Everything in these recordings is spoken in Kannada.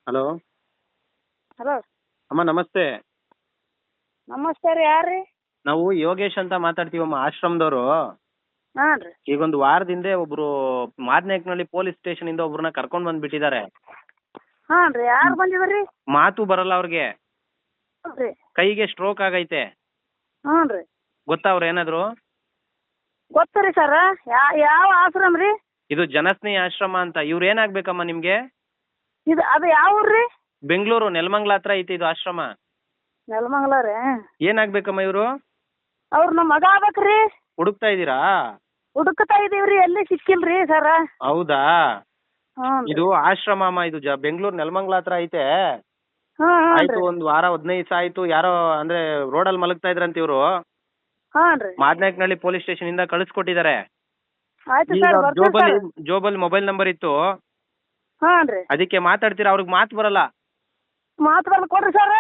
ಹಲೋ ಹಲೋ ಅಮ್ಮ ನಮಸ್ತೆ. ನಮಸ್ತೆ ರೀ ಯಾರ್ರಿ? ನಾವು ಯೋಗೇಶ್ ಅಂತ ಮಾತಾಡ್ತೀವಮ್ಮ, ಆಶ್ರಮದವರು. ಹಾಂ ರೀ. ಈಗೊಂದು ವಾರದ ಹಿಂದೆ ಒಬ್ರು ಮಾದನಾಯಕನಹಳ್ಳಿ ಪೊಲೀಸ್ ಸ್ಟೇಷನ್ ಇಂದ ಒಬ್ರನ್ನ ಕರ್ಕೊಂಡ್ ಬಂದ್ಬಿಟ್ಟಿದ್ದಾರೆ. ಹಾಂ ರೀ ಯಾರು ಬಂದಿದ್ರಿ? ಮಾತು ಬರಲ್ಲ ಅವ್ರಿಗೆ, ಹ್ಞೂ ರೀ. ಕೈಗೆ ಸ್ಟ್ರೋಕ್ ಆಗೈತೆ. ಹ್ಞೂ ರೀ. ಗೊತ್ತಾ ಅವ್ರು ಏನಾದ್ರು? ಗೊತ್ತು ರೀ ಸರ್. ಯಾವ ಆಶ್ರಮ ರೀ? ಇದು ಜನಸ್ನೇಹಿ ಆಶ್ರಮ ಅಂತ. ಇವ್ರು ಏನಾಗ್ಬೇಕಮ್ಮ ನಿಮ್ಗೆ? ಅದು ಯಾವ ಊರು ರೀ? ಬೆಂಗಳೂರು ನೆಲಮಂಗಲ ಹತ್ರ ಐತಿ ಇದು ಆಶ್ರಮ. ನೆಲಮಂಗಲ ರೀ. ಏನಾಗ್ಬೇಕಮ್ಮ ಇವರು? ಅವ್ರು ನಮ್ಮ ಮಗ ಆಗ್ಬೇಕ್ರಿ. ಹುಡುಕ್ತಾ ಇದ್ದೀರಾ? ಹುಡುಕ್ತಾ ಇದೀವ್ರಿ, ಎಲ್ಲಿ ಸಿಕ್ಕಿಲ್ರಿ ಸರ. ಹೌದಾ? ಹ್ಞೂ ಇದು ಆಶ್ರಮ ಅಮ್ಮ, ಇದು ಬೆಂಗಳೂರು ನೆಲಮಂಗಲ ಹತ್ರ ಐತೆ. ಹ್ಞೂ ಆಯ್ತು, ರೀ. ಒಂದ್ ವಾರ 15 ದಿವಸ ಆಯ್ತು. ಯಾರೋ ಅಂದ್ರೆ ರೋಡಲ್ಲಿ ಮಲಗ್ತಾ ಇದ್ರಂತ ಇವ್ರು. ಹಾಂ ರೀ. ಮಾದನಾಯಕನಹಳ್ಳಿ ಪೊಲೀಸ್ ಸ್ಟೇಷನ್ ಇಂದ ಕಳಿಸ್ಕೊಟ್ಟಿದ್ದಾರೆ. ಆಯ್ತು ಈಗ ಸರ್, ಅವ್ರ ಬರ್ತೀವಿ ಸರ್. ಜೋಬಲ್ಲಿ ಮೊಬೈಲ್ ನಂಬರ್ ಇತ್ತು, ಹಾಂ ರೀ. ಅದಕ್ಕೆ ಮಾತಾಡ್ತೀರಾ? ಅವ್ರಿಗೆ ಮಾತು ಬರಲ್ಲ. ಮಾತು ಬರ್ದು ಕೊಡ್ರಿ ಸರ್.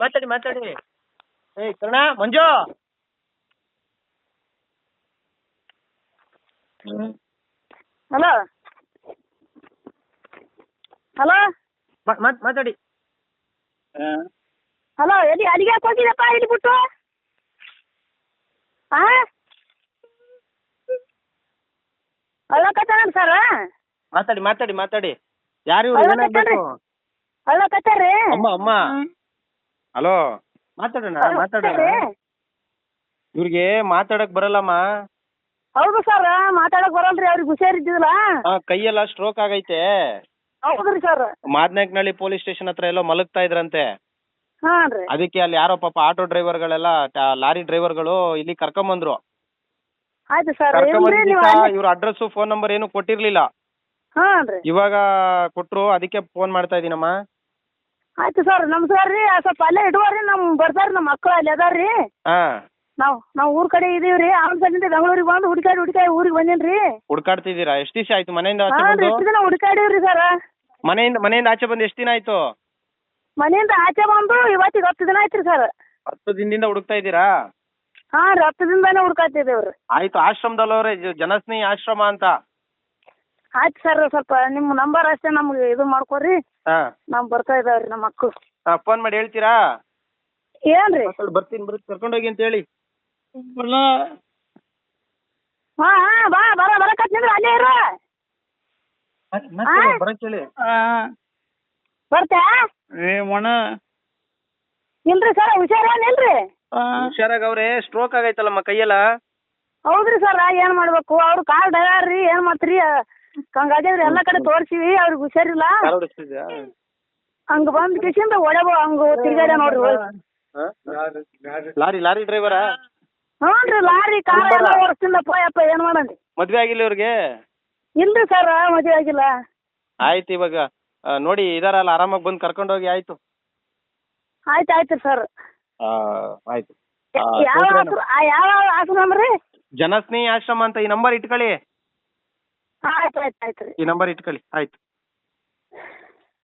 ಮಾತಾಡಿ ಮಾತಾಡಿ. ಏಯ್ ಕರ್ಣ, ಮಂಜು. ಹಲೋ ಹಲೋ ಮಾತಾಡಿ. ಹಲೋ, ಎಲ್ಲಿ ಅಲ್ಲಿಗೆ ಯಾಕೆ ಹೋಗಿದಪ್ಪ ಇಲ್ಲಿ ಬಿಟ್ಟು? ಹಾಂ ಅಳ್ಳಕತ್ತಾರ ಸರ? ಮಾತಾಡಿ ಮಾತಾಡಿ ಮಾತಾಡಿ. ಯಾರು ಇವ್ರು? ಏನಾಗ್ಬೇಕು? ಅಳ್ಳಕತ್ತಾರ್ರಿ? ಅಮ್ಮ ಅಮ್ಮ. ಹಲೋ, ಮಾತಾಡೋಣ ಮಾತಾಡೋಣ. ಇವ್ರಿಗೆ ಮಾತಾಡಕ್ ಬರಲ್ಲಮ್ಮ. ಹೌದು ಸರ್, ಮಾತಾಡಕ್ ಬರಲ್ರಿ, ಅವ್ರಿಗೆ ಹುಷಾರಿದ್ದಿಲ್ಲ. ಕೈಯೆಲ್ಲ ಸ್ಟ್ರೋಕ್ ಆಗೈತೆ. ಹೌದ್ರಿ ಸರ್. ಮಾದನಾಯಕನಹಳ್ಳಿ ಪೊಲೀಸ್ ಸ್ಟೇಷನ್ ಹತ್ರ ಎಲ್ಲೋ ಮಲಗ್ತಾ ಇದ್ರಂತೆ. ಹಾಂ ರೀ. ಅದಕ್ಕೆ ಅಲ್ಲಿ ಯಾರೋ ಪಾಪ ಆಟೋ ಡ್ರೈವರ್ಗಳೆಲ್ಲ, ಲಾರಿ ಡ್ರೈವರ್ಗಳು ಇಲ್ಲಿ ಕರ್ಕೊಂಬಂದ್ರು. ಆಯ್ತು ಸರ್. ಇವ್ರ ಅಡ್ರೆಸ್ ಫೋನ್ ನಂಬರ್ ಏನು ಕೊಟ್ಟಿರ್ಲಿಲ್ಲ. ಹಾಂ ರೀ. ಇವಾಗ ಕೊಟ್ರು, ಅದಕ್ಕೆ ಫೋನ್ ಮಾಡ್ತಾ ಇದೀನಮ್ಮ. ಆಯ್ತು ಸರ್, ನಮಸ್ಕಾರ ರೀ. ಸ್ವಲ್ಪ ಅಲ್ಲೇ ಇಡುವರಿ, ಬರ್ತಾರ ನಮ್ಮ ಮಕ್ಕಳು ಅಲ್ಲಿ ಅದಾರ್ರಿ. ಹಾ, ನಾವು ಊರ್ ಕಡೆ ಇದೀವ್ರಿ. ಅವ್ನ ಸಲಿಂದ ಬೆಂಗಳೂರಿಗೆ ಬಂದು ಹುಡುಕಾಡಿ ಊರಿಗೆ ಬಂದೇನ್ರಿ. ಹುಡ್ಕಾಡ್ತಿದ್ದೀರಾ? ಎಷ್ಟು ದಿವಸ ಆಯ್ತು ಮನೆಯಿಂದ ಆಚೆ ಹಾಂ ರೀ, ಬಂದು? ಎಷ್ಟು ದಿನ ಹುಡುಕಾಡಿವ್ರಿ ಸರ್. ಮನೆಯಿಂದ ಆಚೆ ಬಂದು ಎಷ್ಟು ದಿನ ಆಯ್ತು? ಮನೆಯಿಂದ ಆಚೆ ಬಂದು ಇವತ್ತಿಗೆ 10 ದಿನ ಆಯ್ತು ರೀ ಸರ್. 10 ದಿನದಿಂದ ಹುಡುಕ್ತಾ ಇದ್ದೀರಾ? ಹಾಂ ರೀ, 10 ದಿನದಾನೆ ಹುಡುಕಾಡ್ತಿದ್ದೇವ್ರಿ. ಆಯ್ತು, ಆಶ್ರಮದಲ್ಲವ್ರೆ, ಜನಸ್ನೇಹಿ ಆಶ್ರಮ ಅಂತ. ಆಯ್ತು ಸರ್, ಸ್ವಲ್ಪ ನಿಮ್ಮ ನಂಬರ್ ಅಷ್ಟೇ ನಮ್ಗೆ ಇದು ಮಾಡ್ಕೊಡ್ರಿ. ಹಾ, ನಾವು ಬರ್ತಾ ಇದಾವ್ರಿ ನಮ್ಮ ಮಕ್ಕಳು. ಫೋನ್ ಮಾಡಿ ಹೇಳ್ತೀರಾ? ಏನ್ರಿ? ಬರ್ತೀನಿ ಕರ್ಕೊಂಡೋಗಿ ಅಂತ ಹೇಳಿ. ಹಾಂ ಬರಕತ್ನಿಂದ್ರ ಅಲ್ಲೇ ಇರು. ಬರಕ್ ಹೇಳಿ. ಬರ್ತಾ ಇಲ್ರಿ ಸರ್, ಹುಷಾರೇನಿಲ್ರಿ? ಹುಷಾರಾಗವ್ರೆ. ಸ್ಟ್ರೋಕ್ ಆಗೈತಲ್ಲಮ್ಮ ಕೈಯೆಲ್ಲ. ಹೌದ್ರಿ ಸರ್, ಏನ್ ಮಾಡ್ಬೇಕು? ಅವ್ರು ಕಾಲ್ ಡಯಾರ್ರಿ, ಏನ್ ಮಾಡ್ತೀರಿ? ಹಂಗಾಗ್ಯದ್ರಿ, ಎಲ್ಲ ಕಡೆ ತೋರ್ಸಿವಿ, ಅವ್ರಿಗೆ ಹುಷಾರಿಲ್ಲ. ಹಂಗ ಬಂದ್ ಕಿಶಿಂದ ಹಂಗ ತಿರ್ಗಾಡ ನೋಡ್ರಿ. ಲಾರಿ ಡ್ರೈವರಾ? ಹ್ಞೂ ಲಾರಿ ಕಾರ್ ಎಲ್ಲ ಓಡಿಸ್ತಿಂದಪ್ಪ. ಯಪ್ಪ ಏನ್ ಮಾಡಂడి? ಮದ್ವೆ ಆಗಿಲ್ಲ ಇವ್ರಿಗೆ? ಇಲ್ರಿ ಸರ್, ಮದುವೆ ಆಗಿಲ್ಲ. ಆಯ್ತು, ಇವಾಗ ನೋಡಿ ಇದಾರಲ್ಲ, ಆರಾಮಾಗಿ ಬಂದು ಕರ್ಕೊಂಡೋಗಿ. ಆಯ್ತು ಆಯ್ತು ಸರ್. ಆಯ್ತು. ಯಾವ ಆಶ್ರಮ ರೀ? ಜನಸ್ನೇಹಿ ಆಶ್ರಮ ಅಂತ. ಈ ನಂಬರ್ ಇಟ್ಕೊಳ್ಳಿ. ಆಯ್ತು ರೀ. ಈ ನಂಬರ್ ಇಟ್ಕೊಳ್ಳಿ. ಆಯ್ತು.